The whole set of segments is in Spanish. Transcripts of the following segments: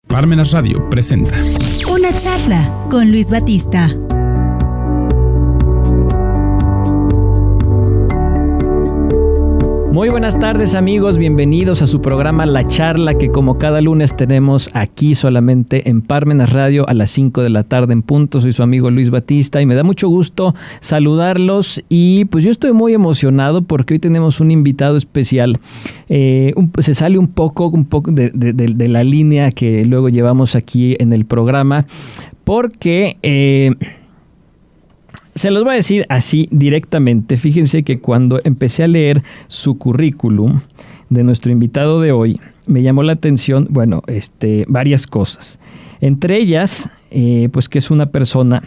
Parmenas Radio presenta Una charla con Luis Batista. Muy buenas tardes, amigos, bienvenidos a su programa La Charla, que como cada lunes tenemos aquí solamente en Parmenas Radio a las 5 de la tarde en punto. Soy su amigo Luis Batista y me da mucho gusto saludarlos y pues yo estoy muy emocionado porque hoy tenemos un invitado especial. Se sale un poco de la línea que luego llevamos aquí en el programa porque... se los voy a decir así directamente. Fíjense que cuando empecé a leer su currículum de nuestro invitado de hoy, me llamó la atención, varias cosas. Entre ellas, pues que es una persona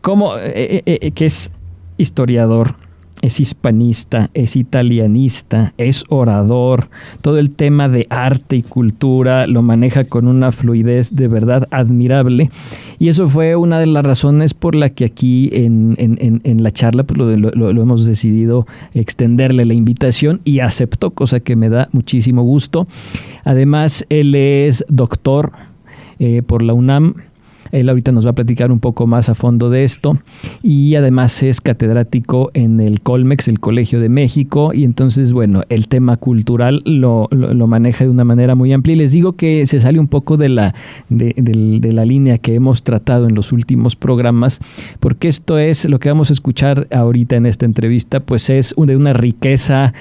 que es historiador, es hispanista, es italianista, es orador, todo el tema de arte y cultura lo maneja con una fluidez de verdad admirable, y eso fue una de las razones por la que aquí en la charla pues lo hemos decidido extenderle la invitación y aceptó, cosa que me da muchísimo gusto. Además, él es doctor por la UNAM. Él ahorita nos va a platicar un poco más a fondo de esto, y además es catedrático en el Colmex, el Colegio de México, y entonces, el tema cultural lo maneja de una manera muy amplia. Y les digo que se sale un poco de la línea que hemos tratado en los últimos programas, porque esto es lo que vamos a escuchar ahorita en esta entrevista, pues es de una riqueza...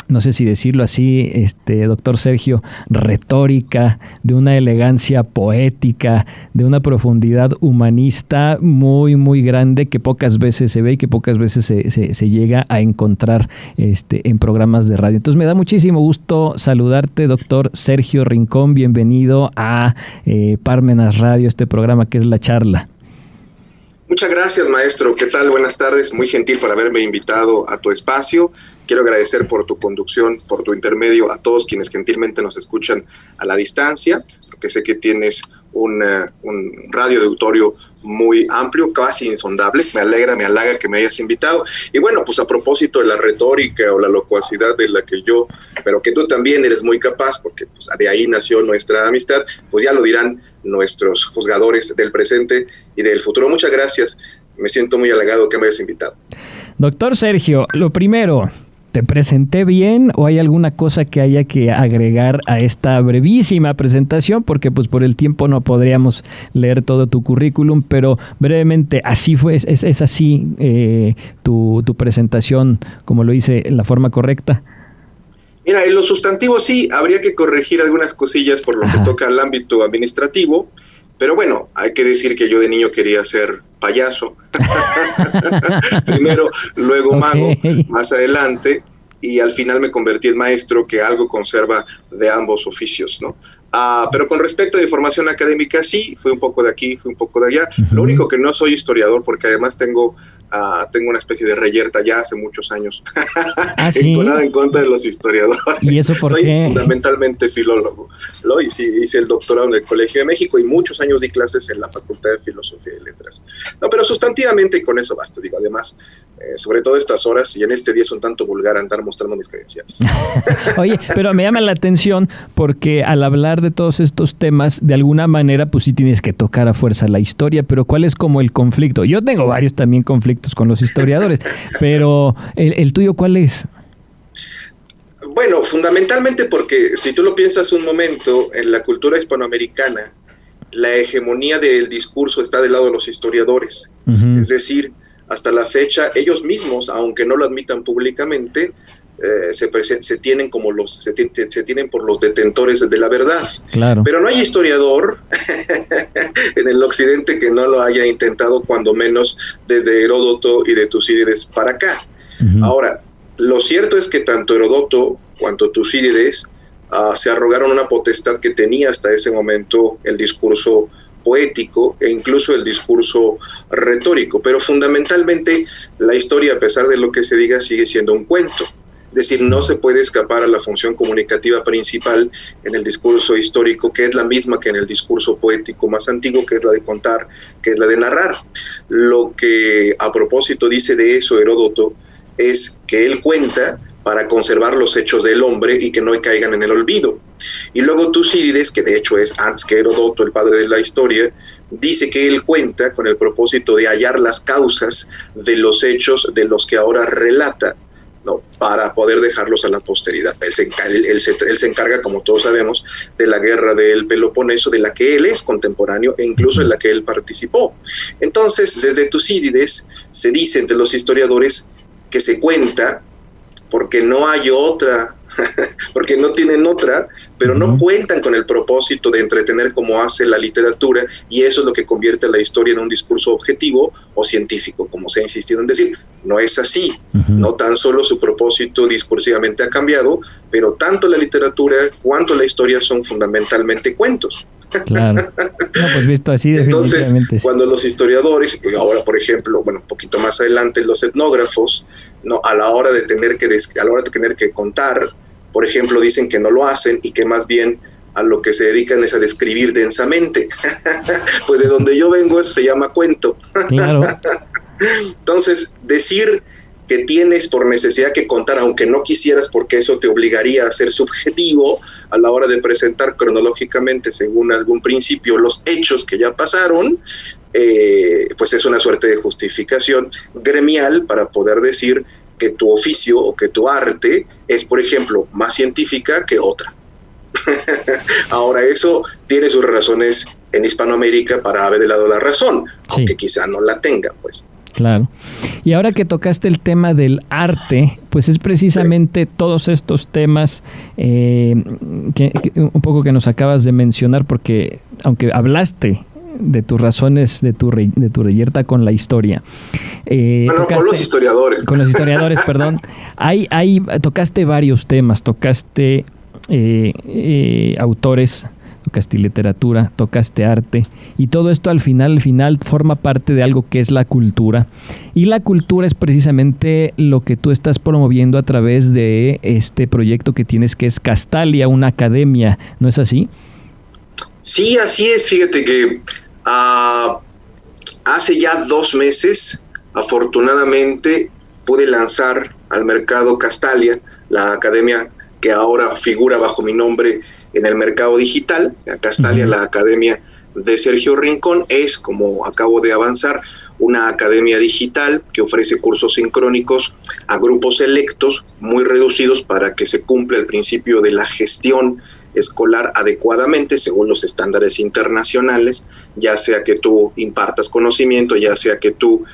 no sé si decirlo así, doctor Sergio, retórica, de una elegancia poética, de una profundidad humanista muy, muy grande que pocas veces se ve y que pocas veces se llega a encontrar en programas de radio. Entonces me da muchísimo gusto saludarte, doctor Sergio Rincón. Bienvenido a Parmenas Radio, este programa que es La Charla. Muchas gracias, maestro. ¿Qué tal? Buenas tardes. Muy gentil por haberme invitado a tu espacio. Quiero agradecer por tu conducción, por tu intermedio a todos quienes gentilmente nos escuchan a la distancia, porque sé que tienes un radio de auditorio muy amplio, casi insondable. Me halaga que me hayas invitado. Y pues a propósito de la retórica o la locuacidad de la que yo, pero que tú también eres muy capaz, porque pues, de ahí nació nuestra amistad, pues ya lo dirán nuestros juzgadores del presente y del futuro. Muchas gracias. Me siento muy halagado que me hayas invitado. Doctor Sergio, lo primero... ¿te presenté bien o hay alguna cosa que haya que agregar a esta brevísima presentación? Porque pues por el tiempo no podríamos leer todo tu currículum, pero brevemente, así fue, es así tu presentación, como lo hice en la forma correcta. Mira, en los sustantivos sí, habría que corregir algunas cosillas por lo que toca al ámbito administrativo, pero hay que decir que yo de niño quería ser payaso. Primero, luego mago, más adelante, y al final me convertí en maestro, que algo conserva de ambos oficios, ¿no? Pero con respecto de formación académica, sí, fui un poco de aquí, fui un poco de allá. Lo único que no soy historiador, porque además tengo una especie de reyerta ya hace muchos años. ¿Sí? Nada en contra de los historiadores. ¿Y eso por qué? Soy fundamentalmente filólogo. Hice el doctorado en el Colegio de México y muchos años di clases en la Facultad de Filosofía y Letras. No, pero sustantivamente con eso basta. Además, sobre todo estas horas y en este día es un tanto vulgar andar mostrando mis credenciales. Oye, pero me llama la atención porque al hablar de todos estos temas, de alguna manera, pues sí tienes que tocar a fuerza la historia, pero ¿cuál es como el conflicto? Yo tengo varios también conflictos con los historiadores, pero ¿el tuyo cuál es? Fundamentalmente porque si tú lo piensas un momento, en la cultura hispanoamericana, la hegemonía del discurso está del lado de los historiadores. Es decir, hasta la fecha, ellos mismos, aunque no lo admitan públicamente, se tienen por los detentores de la verdad. Claro. Pero no hay historiador en el occidente que no lo haya intentado, cuando menos desde Heródoto y de Tucídides para acá. Ahora, lo cierto es que tanto Heródoto cuanto Tucídides se arrogaron una potestad que tenía hasta ese momento el discurso poético e incluso el discurso retórico, pero fundamentalmente la historia, a pesar de lo que se diga, sigue siendo un cuento. Es decir, no se puede escapar a la función comunicativa principal en el discurso histórico, que es la misma que en el discurso poético más antiguo, que es la de contar, que es la de narrar. Lo que a propósito dice de eso Heródoto es que él cuenta para conservar los hechos del hombre y que no caigan en el olvido. Y luego Tucídides, que de hecho es antes que Heródoto, el padre de la historia, dice que él cuenta con el propósito de hallar las causas de los hechos de los que ahora relata, ¿no? Para poder dejarlos a la posteridad. Él se encarga, como todos sabemos, de la guerra del Peloponeso, de la que él es contemporáneo e incluso en la que él participó. Entonces, desde Tucídides se dice entre los historiadores que se cuenta porque no hay otra, porque no tienen otra, pero no cuentan con el propósito de entretener como hace la literatura, y eso es lo que convierte a la historia en un discurso objetivo o científico, como se ha insistido en decir. No es así. No tan solo su propósito discursivamente ha cambiado, pero tanto la literatura cuanto la historia son fundamentalmente cuentos. Claro. No, pues visto así, definitivamente. Entonces, cuando los historiadores, y ahora por ejemplo, bueno, un poquito más adelante los etnógrafos, ¿no? a la hora de tener que contar, por ejemplo, dicen que no lo hacen y que más bien a lo que se dedican es a describir densamente. Pues de donde yo vengo eso se llama cuento. Claro. Entonces, decir que tienes por necesidad que contar, aunque no quisieras, porque eso te obligaría a ser subjetivo a la hora de presentar cronológicamente, según algún principio, los hechos que ya pasaron, pues es una suerte de justificación gremial para poder decir que tu oficio o que tu arte es, por ejemplo, más científica que otra. Ahora, eso tiene sus razones en Hispanoamérica para haber de lado la razón, aunque quizá no la tengan, pues. Claro. Y ahora que tocaste el tema del arte, pues es precisamente todos estos temas que un poco que nos acabas de mencionar, porque aunque hablaste de tus razones, de tu reyerta con la historia. Con los historiadores. Con los historiadores, perdón. Tocaste varios temas, tocaste autores, tocaste literatura, tocaste arte, y todo esto al final forma parte de algo que es la cultura. Y la cultura es precisamente lo que tú estás promoviendo a través de este proyecto que tienes, que es Castalia, una academia, ¿no es así? Sí, así es. Fíjate que hace ya 2 meses, afortunadamente, pude lanzar al mercado Castalia, la academia que ahora figura bajo mi nombre en el mercado digital. Castalia, la academia de Sergio Rincón, es, como acabo de avanzar, una academia digital que ofrece cursos sincrónicos a grupos selectos, muy reducidos, para que se cumpla el principio de la gestión escolar adecuadamente según los estándares internacionales, ya sea que tú impartas conocimiento, ya sea que tú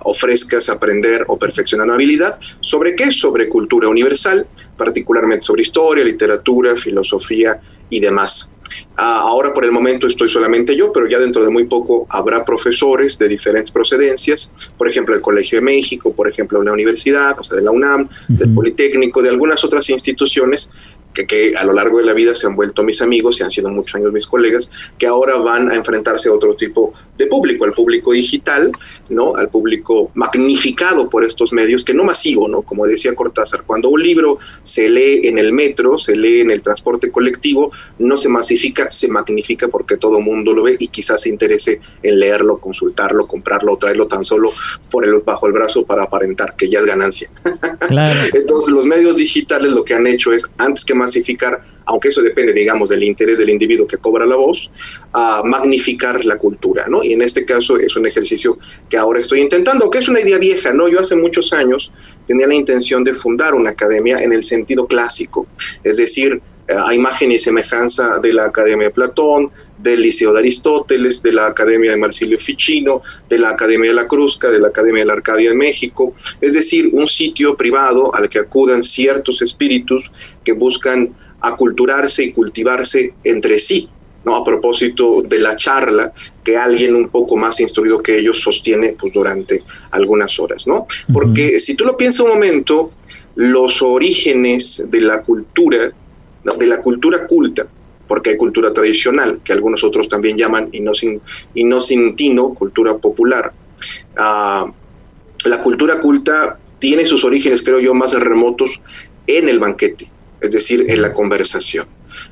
ofrezcas aprender o perfeccionar una habilidad. ¿Sobre qué? Sobre cultura universal, particularmente sobre historia, literatura, filosofía y demás. Ahora por el momento estoy solamente yo, pero ya dentro de muy poco habrá profesores de diferentes procedencias, por ejemplo el Colegio de México, por ejemplo una universidad, o sea de la UNAM, del Politécnico, de algunas otras instituciones que a lo largo de la vida se han vuelto mis amigos y han sido muchos años mis colegas, que ahora van a enfrentarse a otro tipo de público, al público digital, ¿no? Al público magnificado por estos medios, que no masivo, ¿no? Como decía Cortázar, cuando un libro se lee en el metro, se lee en el transporte colectivo, no se masifica, se magnifica, porque todo el mundo lo ve y quizás se interese en leerlo, consultarlo, comprarlo o traerlo tan solo bajo el brazo para aparentar que ya es ganancia. Claro. Entonces los medios digitales lo que han hecho es, antes que masificar, aunque eso depende, digamos, del interés del individuo que cobra la voz, a magnificar la cultura, ¿no? Y en este caso es un ejercicio que ahora estoy intentando, que es una idea vieja, ¿no? Yo hace muchos años tenía la intención de fundar una academia en el sentido clásico, es decir, a imagen y semejanza de la Academia de Platón, del Liceo de Aristóteles, de la Academia de Marsilio Ficino, de la Academia de la Crusca, de la Academia de la Arcadia de México, es decir, un sitio privado al que acudan ciertos espíritus que buscan aculturarse y cultivarse entre sí, ¿no? A propósito de la charla que alguien un poco más instruido que ellos sostiene pues durante algunas horas, ¿no? Porque si tú lo piensas un momento, los orígenes de la cultura, ¿no? De la cultura culta, porque hay cultura tradicional, que algunos otros también llaman, y no sin tino, cultura popular. La cultura culta tiene sus orígenes, creo yo, más remotos en el banquete, es decir, en la conversación.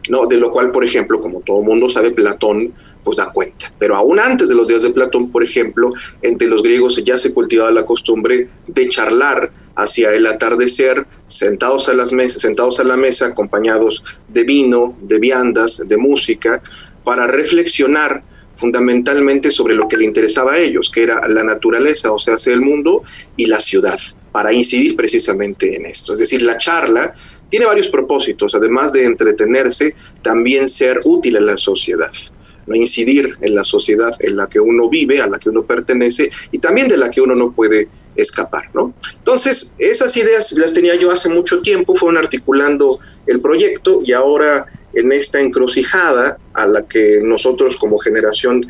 ¿no? De lo cual, por ejemplo, como todo mundo sabe, Platón pues da cuenta. Pero aún antes de los días de Platón, por ejemplo, entre los griegos ya se cultivaba la costumbre de charlar hacia el atardecer, sentados a la mesa, acompañados de vino, de viandas, de música, para reflexionar fundamentalmente sobre lo que le interesaba a ellos, que era la naturaleza, o sea, el mundo y la ciudad, para incidir precisamente en esto. Es decir, la charla tiene varios propósitos, además de entretenerse, también ser útil a la sociedad, ¿no? Incidir en la sociedad en la que uno vive, a la que uno pertenece y también de la que uno no puede escapar, ¿no? Entonces, esas ideas las tenía yo hace mucho tiempo, fueron articulando el proyecto y ahora en esta encrucijada a la que nosotros como generación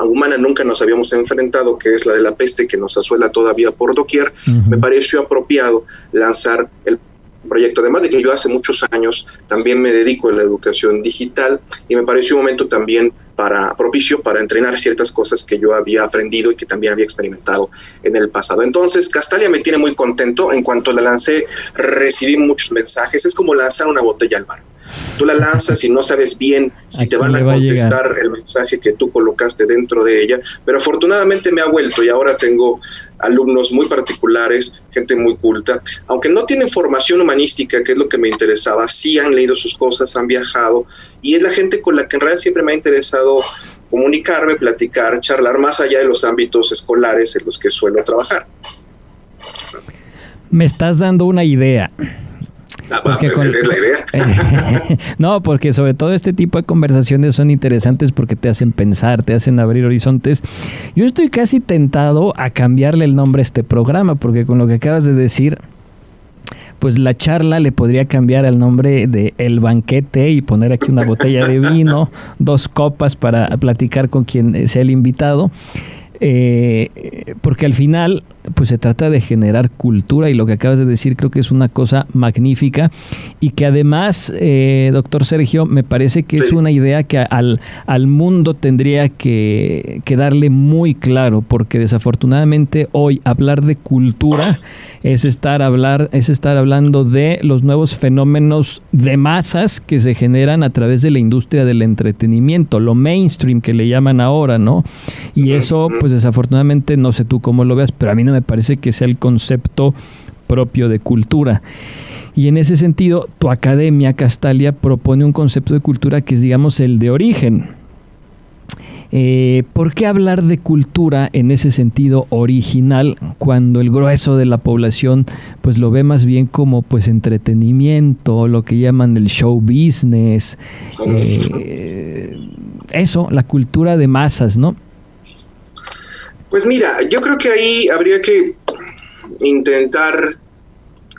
humana nunca nos habíamos enfrentado, que es la de la peste que nos asuela todavía por doquier, me pareció apropiado lanzar el proyecto. Además de que yo hace muchos años también me dedico a la educación digital y me pareció un momento también propicio para entrenar ciertas cosas que yo había aprendido y que también había experimentado en el pasado. Entonces, Castalia me tiene muy contento. En cuanto la lancé, recibí muchos mensajes. Es como lanzar una botella al mar. Tú la lanzas y no sabes bien si te van a contestar el mensaje que tú colocaste dentro de ella, pero afortunadamente me ha vuelto y ahora tengo alumnos muy particulares, gente muy culta, aunque no tienen formación humanística, que es lo que me interesaba, sí han leído sus cosas, han viajado, y es la gente con la que en realidad siempre me ha interesado comunicarme, platicar, charlar, más allá de los ámbitos escolares en los que suelo trabajar. Me estás dando una idea. ¿Es la idea? No, porque sobre todo este tipo de conversaciones son interesantes porque te hacen pensar, te hacen abrir horizontes. Yo estoy casi tentado a cambiarle el nombre a este programa, porque con lo que acabas de decir, pues la charla le podría cambiar el nombre de El Banquete y poner aquí una botella de vino, 2 copas para platicar con quien sea el invitado. Porque al final pues se trata de generar cultura y lo que acabas de decir creo que es una cosa magnífica y que además, doctor Sergio, me parece que es una idea que al mundo tendría que darle muy claro, porque desafortunadamente hoy hablar de cultura es estar hablando de los nuevos fenómenos de masas que se generan a través de la industria del entretenimiento, lo mainstream que le llaman ahora, ¿no? Y eso pues desafortunadamente, no sé tú cómo lo veas, pero a mí no me parece que sea el concepto propio de cultura. Y en ese sentido, tu academia, Castalia, propone un concepto de cultura que es, digamos, el de origen. ¿Por qué hablar de cultura en ese sentido original cuando el grueso de la población pues lo ve más bien como pues entretenimiento, lo que llaman el show business? Eso, la cultura de masas, ¿no? Pues mira, yo creo que ahí habría que intentar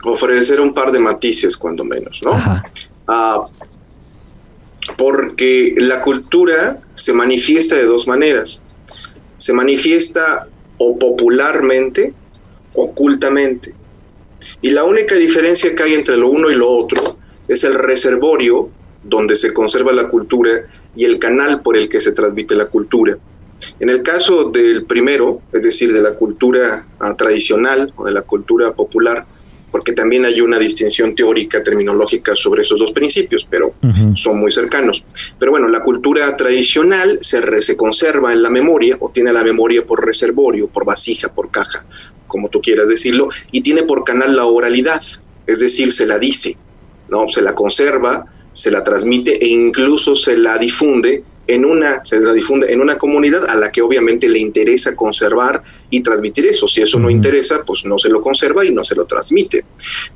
ofrecer un par de matices, cuando menos, ¿no? Porque la cultura se manifiesta de 2 maneras. Se manifiesta o popularmente o cultamente. Y la única diferencia que hay entre lo uno y lo otro es el reservorio donde se conserva la cultura y el canal por el que se transmite la cultura. En el caso del primero, es decir, de la cultura tradicional o de la cultura popular, porque también hay una distinción teórica, terminológica sobre esos 2 principios, pero son muy cercanos. Pero bueno, la cultura tradicional se conserva en la memoria, o tiene la memoria por reservorio, por vasija, por caja, como tú quieras decirlo, y tiene por canal la oralidad, es decir, se la dice, ¿no? Se la conserva, se la transmite e incluso se la difunde en una comunidad a la que obviamente le interesa conservar y transmitir eso. Si eso no interesa, pues no se lo conserva y no se lo transmite.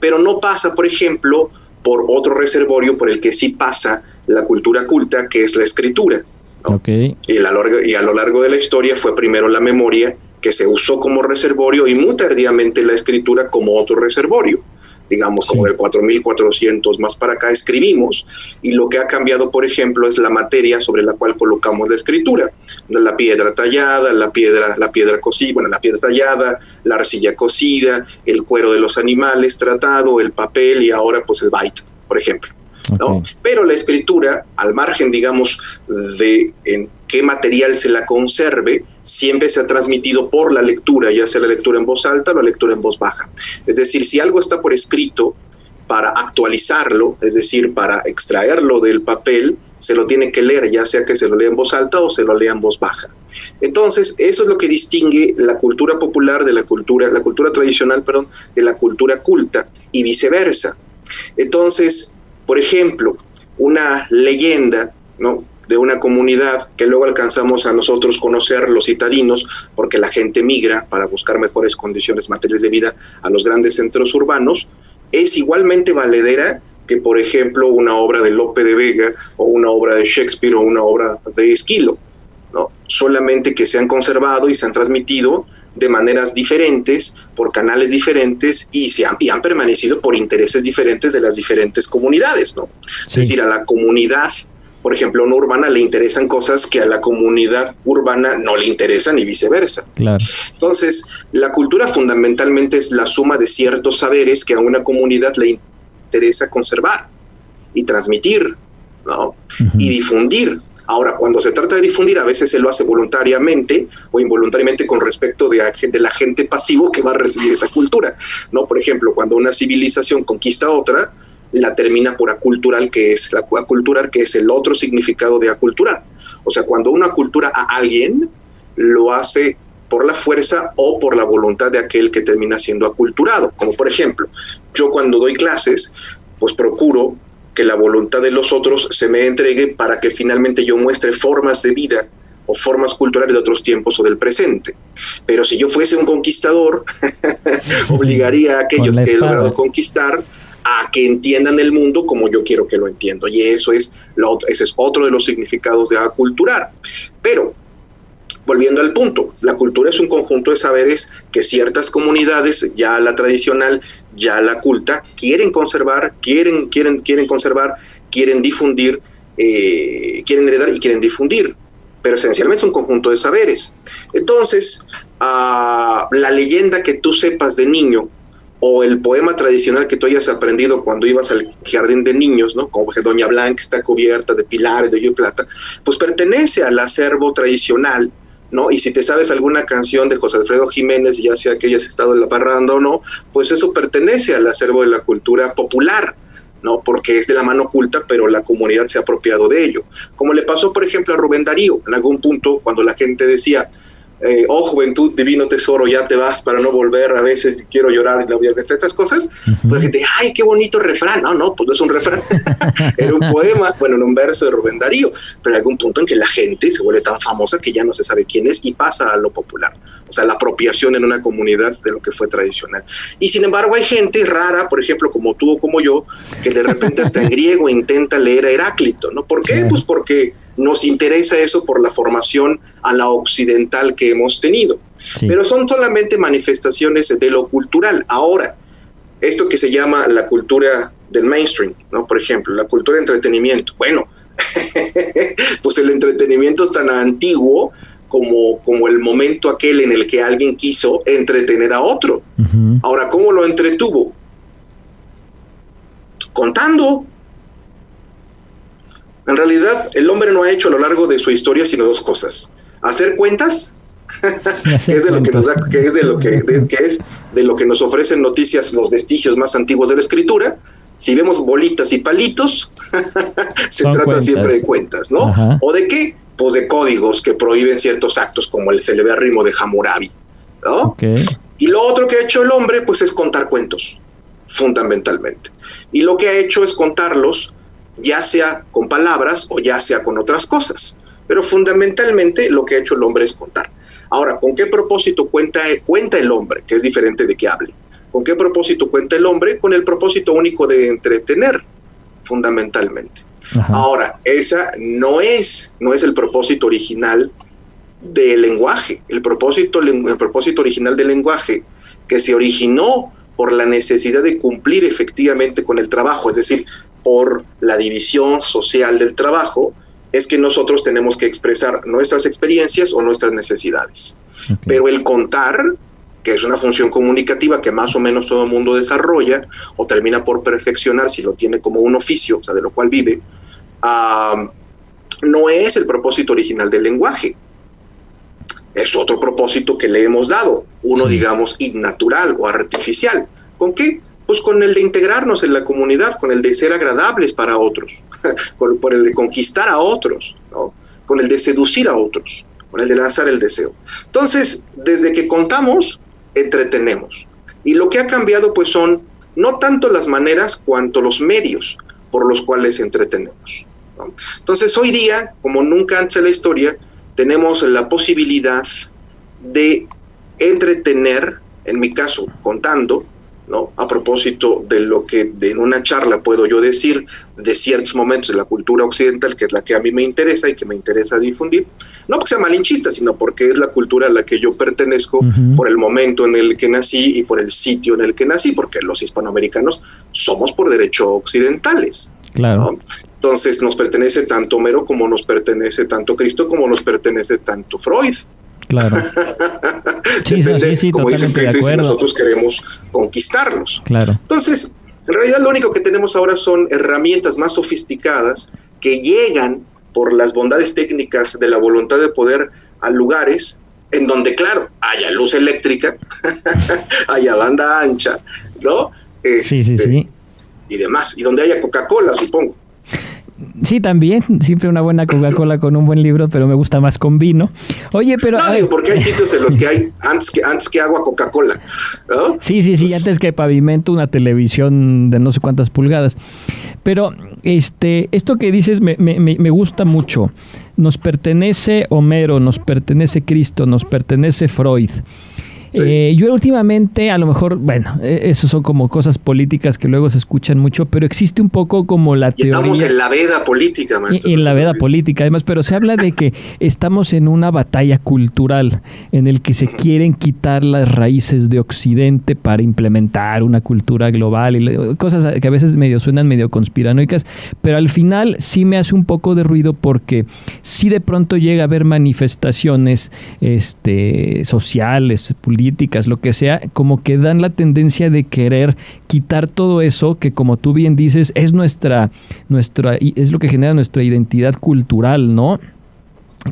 Pero no pasa, por ejemplo, por otro reservorio por el que sí pasa la cultura culta, que es la escritura, ¿no? Okay. Y a lo largo de la historia fue primero la memoria, que se usó como reservorio, y muy tardíamente la escritura como otro reservorio. Digamos, como del 4400 más para acá escribimos, y lo que ha cambiado, por ejemplo, es la materia sobre la cual colocamos la escritura. La piedra tallada, la piedra cocida, bueno, la piedra tallada, la arcilla cocida, el cuero de los animales tratado, el papel y ahora pues el byte, por ejemplo, ¿no? Okay. Pero la escritura, al margen, digamos, de en qué material se la conserve, siempre se ha transmitido por la lectura, ya sea la lectura en voz alta o la lectura en voz baja. Es decir, si algo está por escrito, para actualizarlo, es decir, para extraerlo del papel, se lo tiene que leer, ya sea que se lo lea en voz alta o se lo lea en voz baja. Entonces, eso es lo que distingue la cultura popular de la cultura tradicional, perdón, de la cultura culta y viceversa. Entonces, por ejemplo, una leyenda, ¿no?, de una comunidad que luego alcanzamos a nosotros conocer, los citadinos, porque la gente migra para buscar mejores condiciones materiales de vida a los grandes centros urbanos, es igualmente valedera que, por ejemplo, una obra de Lope de Vega o una obra de Shakespeare o una obra de Esquilo, ¿no? Solamente que se han conservado y se han transmitido de maneras diferentes, por canales diferentes y han permanecido por intereses diferentes de las diferentes comunidades, ¿no? Sí. Es decir, a la comunidad, por ejemplo, no urbana, le interesan cosas que a la comunidad urbana no le interesan y viceversa. Claro. Entonces, la cultura fundamentalmente es la suma de ciertos saberes que a una comunidad le interesa conservar y transmitir, ¿no? Y difundir. Ahora, cuando se trata de difundir, a veces se lo hace voluntariamente o involuntariamente con respecto del agente pasivo que va a recibir esa cultura, ¿no? Por ejemplo, cuando una civilización conquista a otra, la termina por aculturar, que es el otro significado de aculturar. O sea, cuando una acultura a alguien, lo hace por la fuerza o por la voluntad de aquel que termina siendo aculturado. Como por ejemplo, yo cuando doy clases, pues procuro que la voluntad de los otros se me entregue para que finalmente yo muestre formas de vida o formas culturales de otros tiempos o del presente. Pero si yo fuese un conquistador, obligaría a aquellos que he logrado conquistar a que entiendan el mundo como yo quiero que lo entiendo. Y ese es otro de los significados de aculturar. Pero, volviendo al punto, la cultura es un conjunto de saberes que ciertas comunidades, ya la tradicional, ya la culta, quieren conservar, quieren conservar, quieren difundir, quieren heredar y quieren difundir. Pero esencialmente es un conjunto de saberes. Entonces, la leyenda que tú sepas de niño, o el poema tradicional que tú hayas aprendido cuando ibas al jardín de niños, ¿no?, como que Doña Blanca está cubierta de pilares de oro y plata, pues pertenece al acervo tradicional, ¿no? Y si te sabes alguna canción de José Alfredo Jiménez, ya sea que hayas estado en la parranda o no, pues eso pertenece al acervo de la cultura popular, ¿no? Porque es de la mano oculta, pero la comunidad se ha apropiado de ello. Como le pasó, por ejemplo, a Rubén Darío, en algún punto, cuando la gente decía, oh juventud, divino tesoro, ya te vas para no volver, a veces quiero llorar, y estas cosas, pues la gente, ay, qué bonito refrán. No, pues no es un refrán, era un poema, bueno, en un verso de Rubén Darío, pero hay algún punto en que la gente se vuelve tan famosa que ya no se sabe quién es y pasa a lo popular, o sea, la apropiación en una comunidad de lo que fue tradicional. Y sin embargo hay gente rara, por ejemplo, como tú o como yo, que de repente hasta en griego intenta leer a Heráclito, ¿no? ¿Por qué? Pues porque nos interesa eso por la formación a la occidental que hemos tenido. Sí. Pero son solamente manifestaciones de lo cultural. Ahora, esto que se llama la cultura del mainstream, ¿no? Por ejemplo, la cultura de entretenimiento. Bueno, pues el entretenimiento es tan antiguo como el momento aquel en el que alguien quiso entretener a otro. Ahora, ¿cómo lo entretuvo? Contando. En realidad, el hombre no ha hecho a lo largo de su historia sino dos cosas: hacer cuentas, que es de lo que nos ofrecen noticias los vestigios más antiguos de la escritura. Si vemos bolitas y palitos, se trata cuentas. Siempre de cuentas, ¿no? Ajá. ¿O de qué? Pues de códigos que prohíben ciertos actos, como el celebérrimo de Hammurabi, ¿no? Okay. Y lo otro que ha hecho el hombre, pues es contar cuentos, fundamentalmente. Y lo que ha hecho es contarlos, ya sea con palabras o ya sea con otras cosas. Pero fundamentalmente lo que ha hecho el hombre es contar. Ahora, ¿con qué propósito cuenta el hombre? Que es diferente de que hable. ¿Con qué propósito cuenta el hombre? Con el propósito único de entretener, fundamentalmente. Ajá. Ahora, esa no es el propósito original del lenguaje. El propósito original del lenguaje, que se originó por la necesidad de cumplir efectivamente con el trabajo, es decir, por la división social del trabajo, es que nosotros tenemos que expresar nuestras experiencias o nuestras necesidades. Okay. Pero el contar, que es una función comunicativa que más o menos todo el mundo desarrolla o termina por perfeccionar si lo tiene como un oficio, o sea, de lo cual vive, no es el propósito original del lenguaje. Es otro propósito que le hemos dado, uno, digamos, innatural o artificial. ¿Con qué? Pues con el de integrarnos en la comunidad, con el de ser agradables para otros, por el de conquistar a otros, ¿no? Con el de seducir a otros, con el de lanzar el deseo. Entonces, desde que contamos, entretenemos. Y lo que ha cambiado pues son no tanto las maneras cuanto los medios por los cuales entretenemos, ¿no? Entonces, hoy día, como nunca antes en la historia, tenemos la posibilidad de entretener, en mi caso, contando, ¿no? A propósito de lo que en una charla puedo yo decir de ciertos momentos de la cultura occidental, que es la que a mí me interesa y que me interesa difundir, no porque sea malinchista, sino porque es la cultura a la que yo pertenezco, por el momento en el que nací y por el sitio en el que nací, porque los hispanoamericanos somos por derecho occidentales. Claro. ¿No? Entonces nos pertenece tanto Homero como nos pertenece tanto Cristo como nos pertenece tanto Freud. Claro. Depende, sí, como dice totalmente de Cristo, si acuerdo. nosotros queremos conquistarlos. Claro. Entonces, en realidad lo único que tenemos ahora son herramientas más sofisticadas que llegan por las bondades técnicas de la voluntad de poder a lugares en donde, claro, haya luz eléctrica, haya banda ancha, ¿no? Sí. Y demás. Y donde haya Coca-Cola, supongo. Sí, también. Siempre una buena Coca-Cola con un buen libro, pero me gusta más con vino. Oye, pero... No, digo, porque hay sitios en los que hay antes que agua Coca-Cola, ¿no? Sí, Pues, antes que pavimento, una televisión de no sé cuántas pulgadas. Pero esto que dices me gusta mucho. Nos pertenece Homero, nos pertenece Cristo, nos pertenece Freud. Sí. Yo últimamente, a lo mejor, bueno, eso son como cosas políticas que luego se escuchan mucho, pero existe un poco como la teoría... Estamos en la veda política, maestro. En la veda política, además, pero se habla de que estamos en una batalla cultural en el que se quieren quitar las raíces de Occidente para implementar una cultura global y cosas que a veces suenan medio conspiranoicas, pero al final sí me hace un poco de ruido porque sí de pronto llega a haber manifestaciones sociales, políticas, lo que sea, como que dan la tendencia de querer quitar todo eso que, como tú bien dices, es es lo que genera nuestra identidad cultural, ¿no?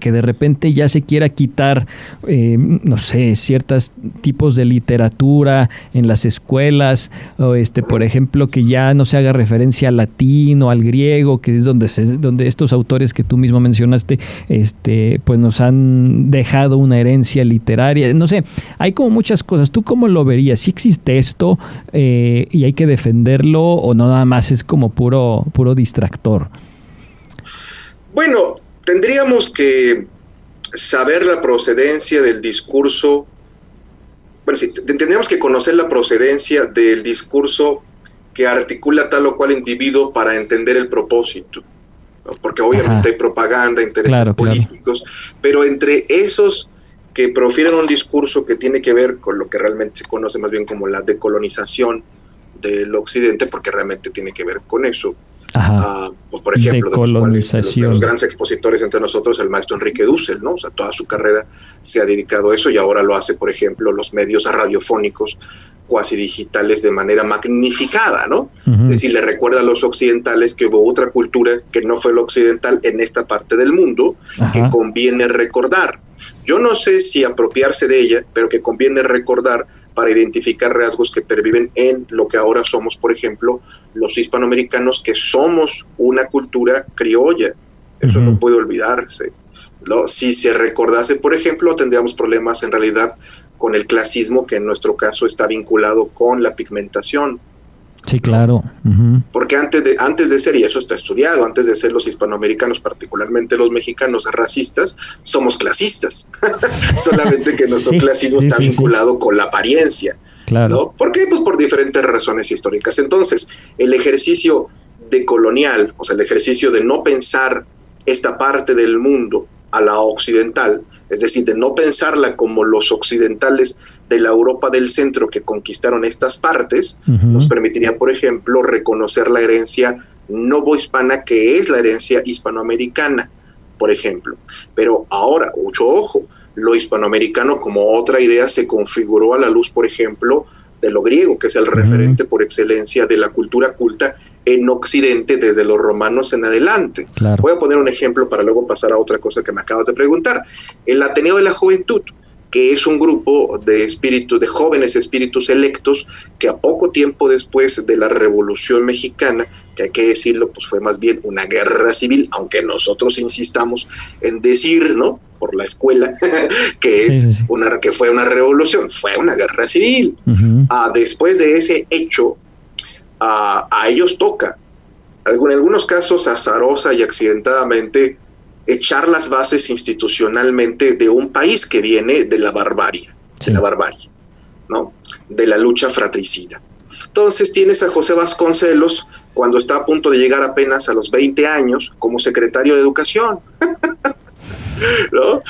Que de repente ya se quiera quitar, no sé, ciertos tipos de literatura en las escuelas, o por ejemplo, que ya no se haga referencia al latín o al griego, que es donde estos autores que tú mismo mencionaste, pues nos han dejado una herencia literaria. No sé, hay como muchas cosas. ¿Tú cómo lo verías? ¿Sí existe esto y hay que defenderlo o no nada más es como puro distractor? Bueno, tendríamos que saber la procedencia del discurso, tendríamos que conocer la procedencia del discurso que articula tal o cual individuo para entender el propósito, ¿no? Porque obviamente hay propaganda, intereses políticos, pero entre esos que profieren un discurso que tiene que ver con lo que realmente se conoce más bien como la decolonización del occidente, porque realmente tiene que ver con eso. Pues por ejemplo, de los grandes expositores entre nosotros, el maestro Enrique Dussel, ¿no? O sea, toda su carrera se ha dedicado a eso y ahora lo hace, por ejemplo, los medios radiofónicos cuasi digitales de manera magnificada, ¿no? Es decir, le recuerda a los occidentales que hubo otra cultura que no fue la occidental en esta parte del mundo, que conviene recordar. Yo no sé si apropiarse de ella, pero que conviene recordar para identificar rasgos que perviven en lo que ahora somos, por ejemplo, los hispanoamericanos, que somos una cultura criolla. Eso no puede olvidarse. Si se recordase, por ejemplo, tendríamos problemas en realidad con el clasismo, que en nuestro caso está vinculado con la pigmentación. Sí, claro. Porque antes de ser, y eso está estudiado, antes de ser los hispanoamericanos, particularmente los mexicanos racistas, somos clasistas. Solamente que nuestro clasismo está vinculado con la apariencia. Claro. ¿No? ¿Por qué? Pues por diferentes razones históricas. Entonces, el ejercicio decolonial, o sea, el ejercicio de no pensar esta parte del mundo a la occidental, es decir, de no pensarla como los occidentales de la Europa del centro que conquistaron estas partes, nos permitiría, por ejemplo, reconocer la herencia novohispana, que es la herencia hispanoamericana, por ejemplo. Pero ahora, mucho ojo, lo hispanoamericano como otra idea se configuró a la luz, por ejemplo, de lo griego, que es el referente por excelencia de la cultura culta en Occidente desde los romanos en adelante. Claro. Voy a poner un ejemplo para luego pasar a otra cosa que me acabas de preguntar. El Ateneo de la Juventud, que es un grupo de espíritus, de jóvenes espíritus electos, que a poco tiempo después de la Revolución Mexicana, que hay que decirlo, pues fue más bien una guerra civil, aunque nosotros insistamos en decir, ¿no?, por la escuela, que que fue una revolución, fue una guerra civil. Después de ese hecho, a ellos toca, en algunos casos azarosa y accidentadamente, echar las bases institucionalmente de un país que viene de la barbarie, ¿no?, de la lucha fratricida. Entonces tienes a José Vasconcelos, cuando está a punto de llegar apenas a los 20 años, como secretario de Educación. ¿No?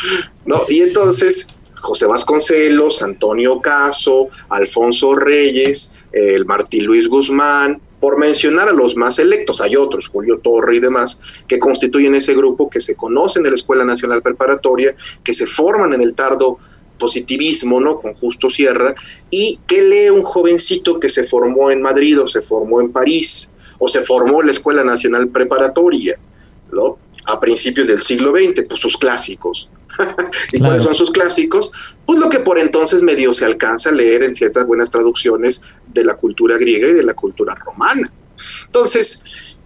Y entonces José Vasconcelos, Antonio Caso, Alfonso Reyes, el Martín Luis Guzmán, por mencionar a los más electos, hay otros, Julio Torre y demás, que constituyen ese grupo, que se conocen de la Escuela Nacional Preparatoria, que se forman en el tardo positivismo, ¿no?, con Justo Sierra, y que lee un jovencito que se formó en Madrid, o se formó en París, o se formó en la Escuela Nacional Preparatoria, ¿no?, a principios del siglo XX, pues sus clásicos. ¿Y cuáles son sus clásicos? Pues lo que por entonces medio se alcanza a leer en ciertas buenas traducciones de la cultura griega y de la cultura romana. Entonces,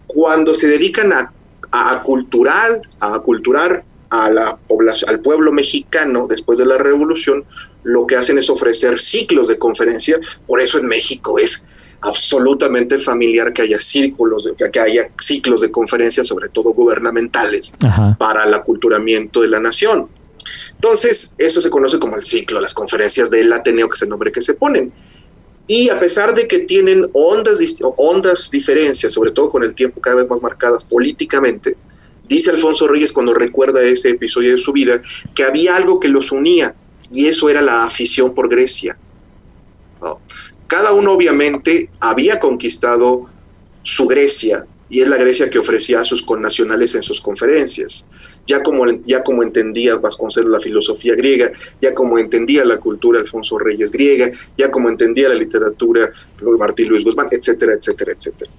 cuando se dedican a aculturar a la población, al pueblo mexicano después de la Revolución, lo que hacen es ofrecer ciclos de conferencia. Por eso en México es absolutamente familiar que haya ciclos de conferencias, sobre todo gubernamentales, para el aculturamiento de la nación. Entonces, eso se conoce como el ciclo, las conferencias del Ateneo, que es el nombre que se ponen. Y a pesar de que tienen hondas diferencias, sobre todo con el tiempo cada vez más marcadas políticamente, dice Alfonso Reyes, cuando recuerda ese episodio de su vida, que había algo que los unía, y eso era la afición por Grecia, ¿no? Cada uno obviamente había conquistado su Grecia, y es la Grecia que ofrecía a sus connacionales en sus conferencias. Ya como entendía Vasconcelos la filosofía griega, ya como entendía la cultura Alfonso Reyes griega, ya como entendía la literatura Martín Luis Guzmán, etcétera, etcétera, etcétera.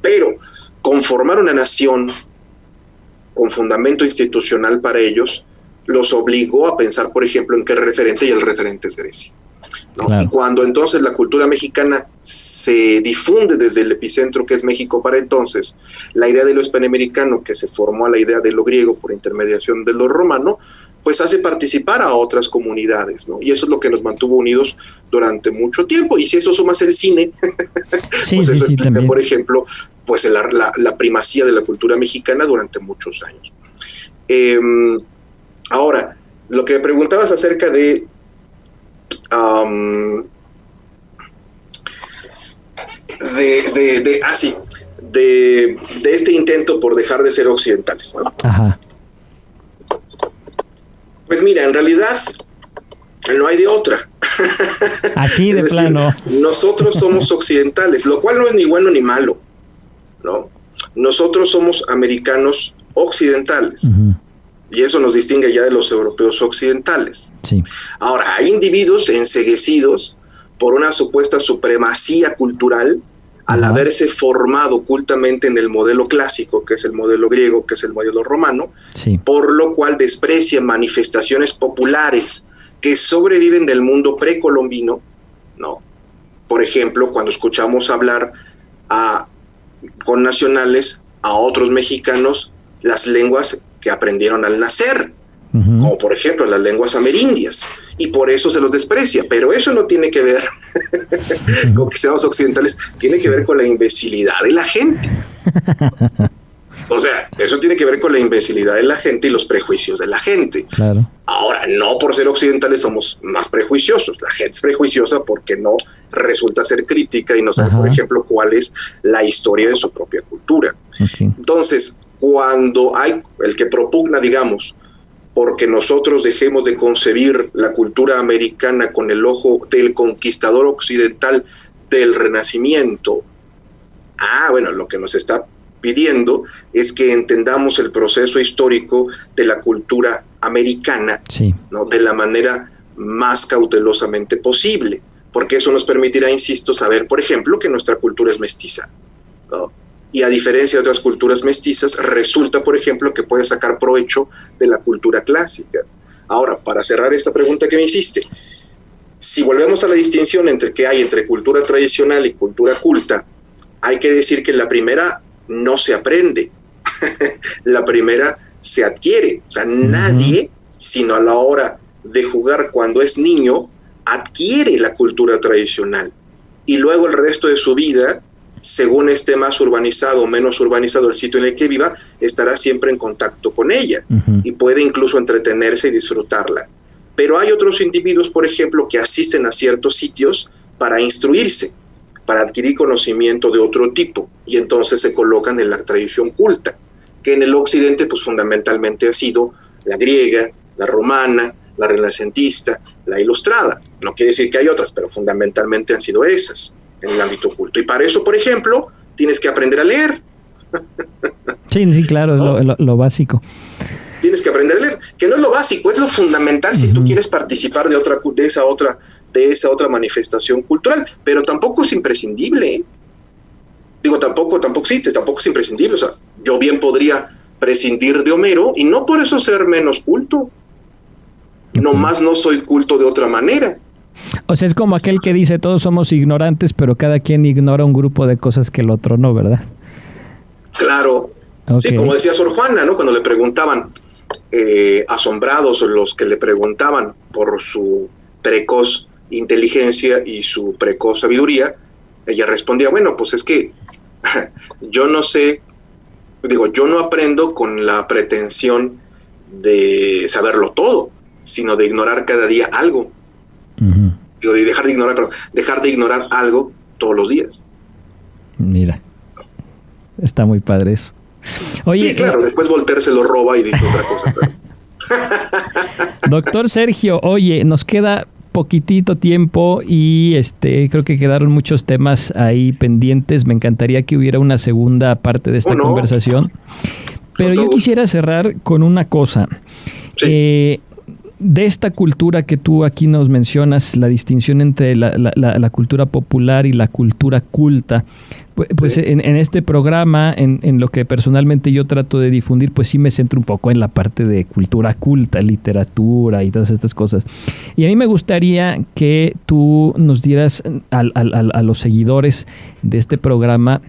Pero conformar una nación con fundamento institucional para ellos los obligó a pensar, por ejemplo, en qué referente, y el referente es Grecia, ¿no? Claro. Y cuando entonces la cultura mexicana se difunde desde el epicentro que es México para entonces, la idea de lo hispanoamericano, que se formó a la idea de lo griego por intermediación de lo romano, pues hace participar a otras comunidades, ¿no? Y eso es lo que nos mantuvo unidos durante mucho tiempo. Y si eso sumas el cine, pues eso explica, por ejemplo, pues la primacía de la cultura mexicana durante muchos años. Ahora, lo que me preguntabas acerca de este intento por dejar de ser occidentales, ¿no? Ajá. Pues mira, en realidad no hay de otra. Así de plano. Nosotros somos occidentales, lo cual no es ni bueno ni malo, ¿no? Nosotros somos americanos occidentales. Uh-huh. Y eso nos distingue ya de los europeos occidentales. Sí. Ahora, hay individuos enceguecidos por una supuesta supremacía cultural al haberse formado ocultamente en el modelo clásico, que es el modelo griego, que es el modelo romano, por lo cual desprecian manifestaciones populares que sobreviven del mundo precolombino, ¿no? Por ejemplo, cuando escuchamos hablar con nacionales, a otros mexicanos, las lenguas que aprendieron al nacer, como por ejemplo las lenguas amerindias, y por eso se los desprecia, pero eso no tiene que ver con que seamos occidentales, tiene que ver con la imbecilidad de la gente. O sea, eso tiene que ver con la imbecilidad de la gente y los prejuicios de la gente. Claro. Ahora, no por ser occidentales somos más prejuiciosos, la gente es prejuiciosa porque no resulta ser crítica y no sabe, por ejemplo, cuál es la historia de su propia cultura. Okay. Entonces, cuando hay el que propugna, digamos, porque nosotros dejemos de concebir la cultura americana con el ojo del conquistador occidental del Renacimiento, bueno, lo que nos está pidiendo es que entendamos el proceso histórico de la cultura americana, ¿no?, de la manera más cautelosamente posible, porque eso nos permitirá, insisto, saber, por ejemplo, que nuestra cultura es mestiza, ¿no? Y a diferencia de otras culturas mestizas, resulta, por ejemplo, que puede sacar provecho de la cultura clásica. Ahora, para cerrar esta pregunta que me hiciste, si volvemos a la distinción que hay entre cultura tradicional y cultura culta, hay que decir que la primera no se aprende, la primera se adquiere. O sea, nadie, sino a la hora de jugar cuando es niño, adquiere la cultura tradicional. Y luego el resto de su vida, según esté más urbanizado o menos urbanizado el sitio en el que viva, estará siempre en contacto con ella y puede incluso entretenerse y disfrutarla. Pero hay otros individuos, por ejemplo, que asisten a ciertos sitios para instruirse, para adquirir conocimiento de otro tipo, y entonces se colocan en la tradición culta, que en el occidente pues fundamentalmente ha sido la griega, la romana, la renacentista, la ilustrada. No quiere decir que hay otras, pero fundamentalmente han sido esas en el ámbito culto. Y para eso, por ejemplo, tienes que aprender a leer. Sí, claro, ¿no? Es lo básico. Tienes que aprender a leer, que no es lo básico, es lo fundamental si tú quieres participar de esa otra manifestación cultural, pero tampoco es imprescindible, ¿eh? Digo, tampoco es imprescindible. O sea, yo bien podría prescindir de Homero y no por eso ser menos culto. Nomás no soy culto de otra manera. O sea, es como aquel que dice todos somos ignorantes, pero cada quien ignora un grupo de cosas que el otro no, ¿verdad? Claro. Okay. Sí, como decía Sor Juana, ¿no? Cuando le preguntaban, asombrados los que le preguntaban por su precoz inteligencia y su precoz sabiduría, ella respondía, bueno, pues es que yo no aprendo con la pretensión de saberlo todo, sino de ignorar cada día algo. Digo, de dejar de ignorar algo todos los días. Mira, está muy padre eso. Oye, sí, claro, después Voltaire se lo roba y dice otra cosa. Pero... Doctor Sergio, oye, nos queda poquitito tiempo y creo que quedaron muchos temas ahí pendientes. Me encantaría que hubiera una segunda parte de esta conversación. Pero yo quisiera cerrar con una cosa. Sí. De esta cultura que tú aquí nos mencionas, la distinción entre la cultura popular y la cultura culta, pues sí. en este programa, en lo que personalmente yo trato de difundir, pues sí me centro un poco en la parte de cultura culta, literatura y todas estas cosas. Y a mí me gustaría que tú nos dieras a los seguidores de este programa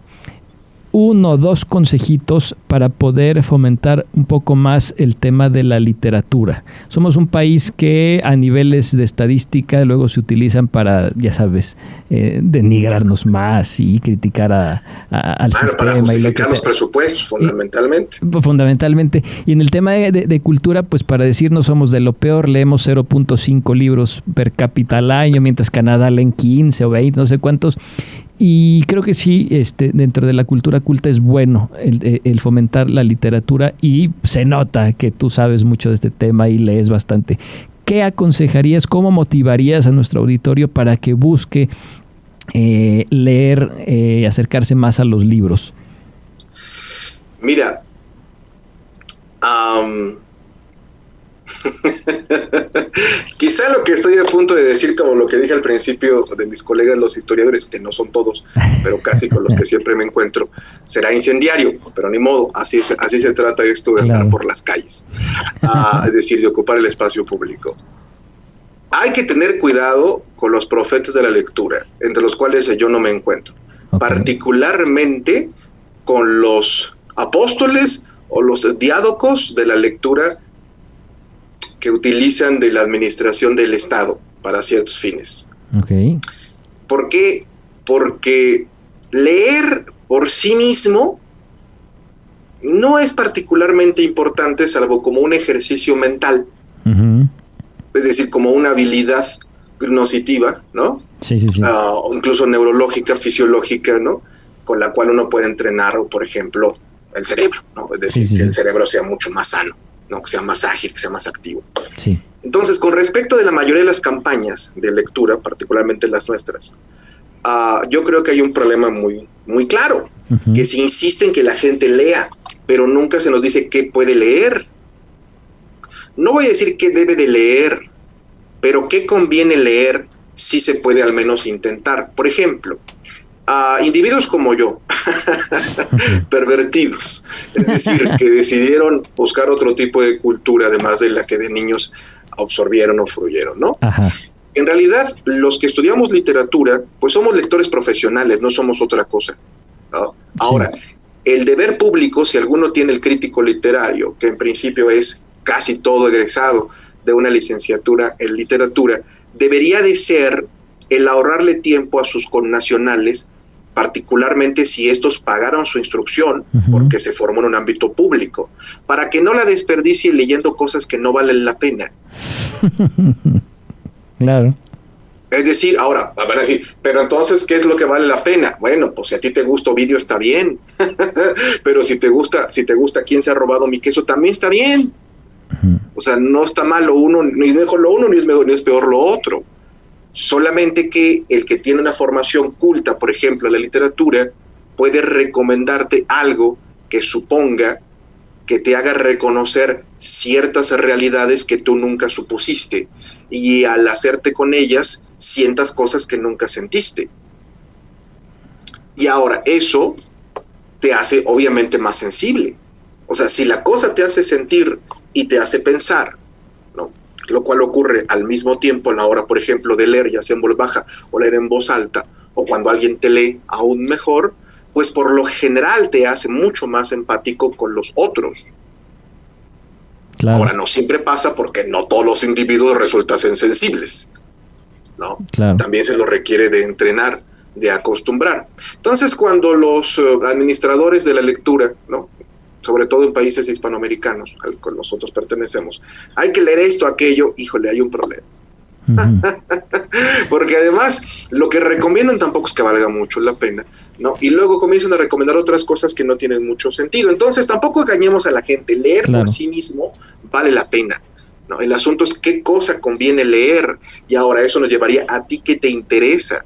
1 o 2 consejitos para poder fomentar un poco más el tema de la literatura. Somos un país que a niveles de estadística luego se utilizan para, ya sabes, denigrarnos más y criticar al sistema. Para justificar los presupuestos, fundamentalmente. Fundamentalmente. Y en el tema de cultura, pues para decirnos somos de lo peor, leemos 0.5 libros per cápita al año, mientras Canadá leen 15 o 20, no sé cuántos. Y creo que sí, dentro de la cultura culta es bueno el fomentar la literatura y se nota que tú sabes mucho de este tema y lees bastante. ¿Qué aconsejarías, cómo motivarías a nuestro auditorio para que busque leer, acercarse más a los libros? Mira, quizá lo que estoy a punto de decir, como lo que dije al principio de mis colegas los historiadores, que no son todos, pero casi con los que siempre me encuentro, será incendiario, pero ni modo, así se trata esto de andar por las calles, es decir, de ocupar el espacio público. Hay que tener cuidado con los profetas de la lectura, entre los cuales yo no me encuentro, particularmente con los apóstoles o los diádocos de la lectura que utilizan de la administración del Estado para ciertos fines. Okay. ¿Por qué? Porque leer por sí mismo no es particularmente importante, salvo como un ejercicio mental, es decir, como una habilidad cognitiva, ¿no? Sí. O incluso neurológica, fisiológica, ¿no? Con la cual uno puede entrenar, por ejemplo, el cerebro, ¿no? Es decir, que el cerebro sea mucho más sano, ¿no? Que sea más ágil, que sea más activo. Sí. Entonces, con respecto de la mayoría de las campañas de lectura, particularmente las nuestras, yo creo que hay un problema muy, muy claro, que se insiste en que la gente lea, pero nunca se nos dice qué puede leer. No voy a decir qué debe de leer, pero qué conviene leer si se puede al menos intentar. Por ejemplo, individuos como yo, pervertidos, es decir, que decidieron buscar otro tipo de cultura, además de la que de niños absorbieron o fluyeron, ¿no? Ajá. En realidad, los que estudiamos literatura, pues somos lectores profesionales, no somos otra cosa, ¿no? Ahora, el deber público, si alguno tiene el crítico literario, que en principio es casi todo egresado de una licenciatura en literatura, debería de ser el ahorrarle tiempo a sus connacionales, particularmente si estos pagaron su instrucción porque se formó en un ámbito público, para que no la desperdicien leyendo cosas que no valen la pena. Claro. Es decir, ahora van a decir, pero entonces, ¿qué es lo que vale la pena? Bueno, pues si a ti te gusta Ovidio está bien, pero si te gusta quién se ha robado mi queso, también está bien. O sea, no está mal lo uno, ni es mejor lo uno, ni es peor lo otro. Solamente que el que tiene una formación culta, por ejemplo, en la literatura, puede recomendarte algo que suponga que te haga reconocer ciertas realidades que tú nunca supusiste, y al hacerte con ellas sientas cosas que nunca sentiste. Y ahora eso te hace obviamente más sensible. O sea, si la cosa te hace sentir y te hace pensar, ¿no? Lo cual ocurre al mismo tiempo a la hora, por ejemplo, de leer, ya sea en voz baja o leer en voz alta, o cuando alguien te lee aún mejor, pues por lo general te hace mucho más empático con los otros. Claro. Ahora, no siempre pasa porque no todos los individuos resultan sensibles, ¿no? Claro. También se lo requiere de entrenar, de acostumbrar. Entonces, cuando los administradores de la lectura, ¿no?, sobre todo en países hispanoamericanos, al que nosotros pertenecemos, hay que leer esto, aquello, híjole, hay un problema. Porque además lo que recomiendan tampoco es que valga mucho la pena, ¿no? Y luego comienzan a recomendar otras cosas que no tienen mucho sentido. Entonces tampoco engañemos a la gente. Leer por sí mismo vale la pena, ¿no? El asunto es qué cosa conviene leer, y ahora eso nos llevaría a ti qué te interesa,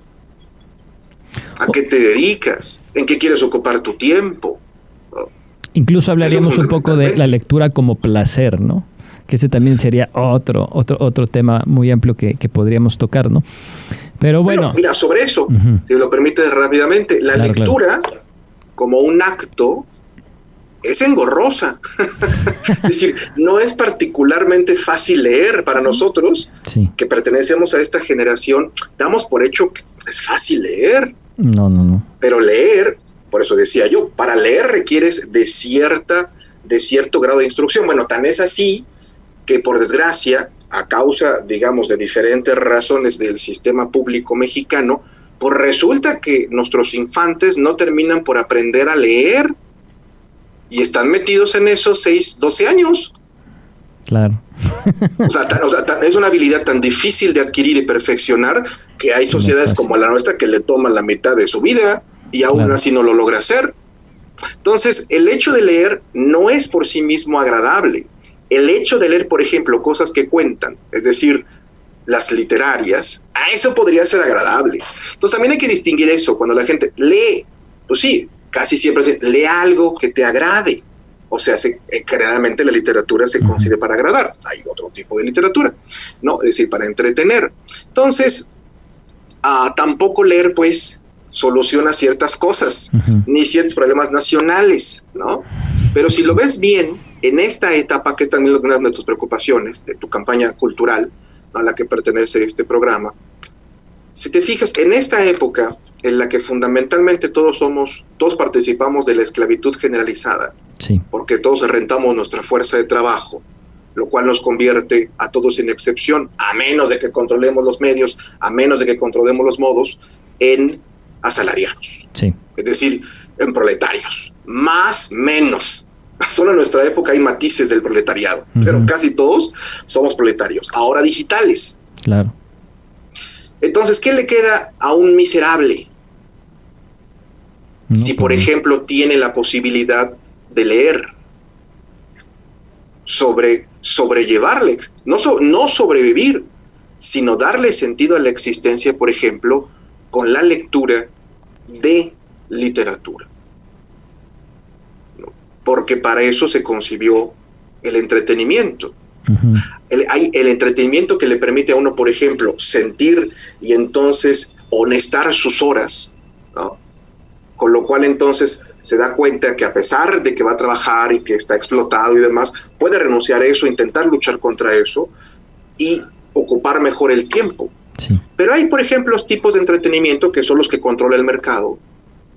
a qué te dedicas, en qué quieres ocupar tu tiempo, ¿no? Incluso hablaríamos un poco de la lectura como placer, ¿no? Que ese también sería otro tema muy amplio que podríamos tocar, ¿no? Pero bueno. Mira, sobre eso, si me lo permites rápidamente, la lectura como un acto es engorrosa. Es decir, no es particularmente fácil leer para nosotros, que pertenecemos a esta generación. Damos por hecho que es fácil leer. No. Pero leer, por eso decía yo, para leer requieres de cierto grado de instrucción. Bueno, tan es así que, por desgracia, a causa, digamos, de diferentes razones del sistema público mexicano, pues resulta que nuestros infantes no terminan por aprender a leer y están metidos en esos 12 años. Claro. O sea, es una habilidad tan difícil de adquirir y perfeccionar que hay sociedades como la nuestra que le toman la mitad de su vida y aún así no lo logra hacer. Entonces, el hecho de leer no es por sí mismo agradable. El hecho de leer, por ejemplo, cosas que cuentan, es decir, las literarias, a eso podría ser agradable. Entonces también hay que distinguir eso. Cuando la gente lee, pues sí, casi siempre se lee algo que te agrade. O sea, generalmente la literatura se concibe para agradar. Hay otro tipo de literatura, ¿no? Es decir, para entretener. Entonces, tampoco leer, pues, soluciona ciertas cosas, ni ciertos problemas nacionales, ¿no? Pero si lo ves bien, en esta etapa, que es también una de tus preocupaciones, de tu campaña cultural, ¿no?, a la que pertenece este programa, si te fijas, en esta época en la que fundamentalmente todos participamos de la esclavitud generalizada, porque todos rentamos nuestra fuerza de trabajo, lo cual nos convierte a todos sin excepción, a menos de que controlemos los medios, a menos de que controlemos los modos, en asalariados. Es decir, en proletarios. Más, menos. Solo en nuestra época hay matices del proletariado, pero casi todos somos proletarios. Ahora digitales. Claro. Entonces, ¿qué le queda a un miserable? Si, por ejemplo, tiene la posibilidad de leer, sobrellevarle, no sobrevivir, sino darle sentido a la existencia, por ejemplo, con la lectura de literatura. Porque para eso se concibió el entretenimiento. Hay el entretenimiento que le permite a uno, por ejemplo, sentir y entonces honestar sus horas, ¿no? Con lo cual entonces se da cuenta que a pesar de que va a trabajar y que está explotado y demás, puede renunciar a eso, intentar luchar contra eso y ocupar mejor el tiempo. Sí. Pero hay, por ejemplo, tipos de entretenimiento que son los que controla el mercado,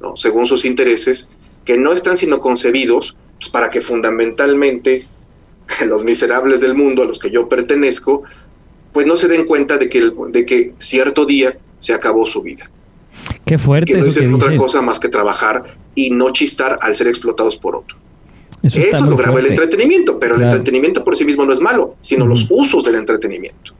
¿no? Según sus intereses, que no están siendo concebidos pues, para que fundamentalmente los miserables del mundo a los que yo pertenezco, pues no se den cuenta de que cierto día se acabó su vida. Qué fuerte que no eso hicieron que otra dices. cosa más que trabajar y no chistar al ser explotados por otro. Eso Eso muy lograba el fuerte. entretenimiento, pero Claro. el entretenimiento por sí mismo no es malo, sino los usos del entretenimiento.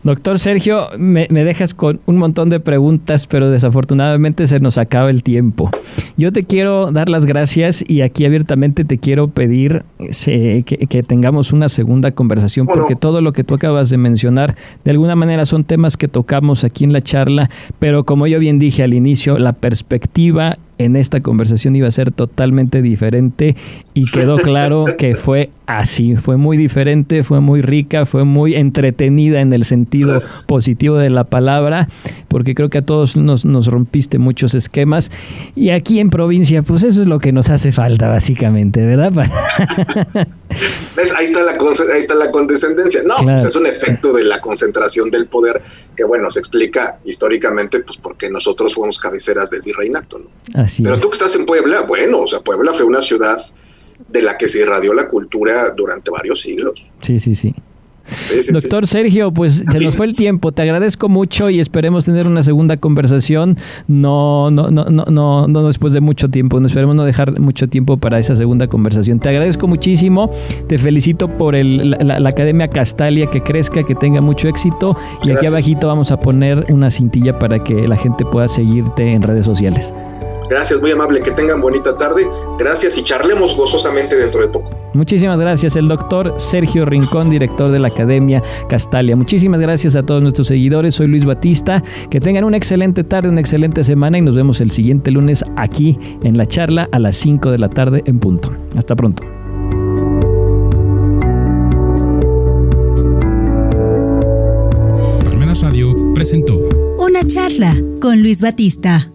Doctor Sergio, me dejas con un montón de preguntas, pero desafortunadamente se nos acaba el tiempo. Yo te quiero dar las gracias y aquí abiertamente te quiero pedir que tengamos una segunda conversación, porque todo lo que tú acabas de mencionar, de alguna manera son temas que tocamos aquí en la charla, pero como yo bien dije al inicio, la perspectiva en esta conversación iba a ser totalmente diferente y quedó claro que fue así, fue muy diferente, fue muy rica, fue muy entretenida en el sentido positivo de la palabra, porque creo que a todos nos rompiste muchos esquemas y aquí en provincia pues eso es lo que nos hace falta básicamente, ¿verdad? ¿Ves? Ahí está la condescendencia. No, claro. Pues es un efecto de la concentración del poder que, bueno, se explica históricamente pues porque nosotros fuimos cabeceras del virreinato, ¿no? Así Pero es. tú que estás en Puebla, bueno, o sea, Puebla fue una ciudad de la que se irradió la cultura durante varios siglos. Sí. Sí, Doctor Sergio, pues se nos fue el tiempo. Te agradezco mucho y esperemos tener una segunda conversación. No después de mucho tiempo. Esperemos no dejar mucho tiempo para esa segunda conversación. Te agradezco muchísimo. Te felicito por la Academia Castalia, que crezca, que tenga mucho éxito. Y Gracias. aquí abajito vamos a poner una cintilla para que la gente pueda seguirte en redes sociales. Gracias, muy amable, que tengan bonita tarde. Gracias y charlemos gozosamente dentro de poco. Muchísimas gracias, el doctor Sergio Rincón, director de la Academia Castalia. Muchísimas gracias a todos nuestros seguidores. Soy Luis Batista. Que tengan una excelente tarde, una excelente semana y nos vemos el siguiente lunes aquí en la charla a las 5 de la tarde en punto. Hasta pronto. Palmenas Radio presentó Una charla con Luis Batista.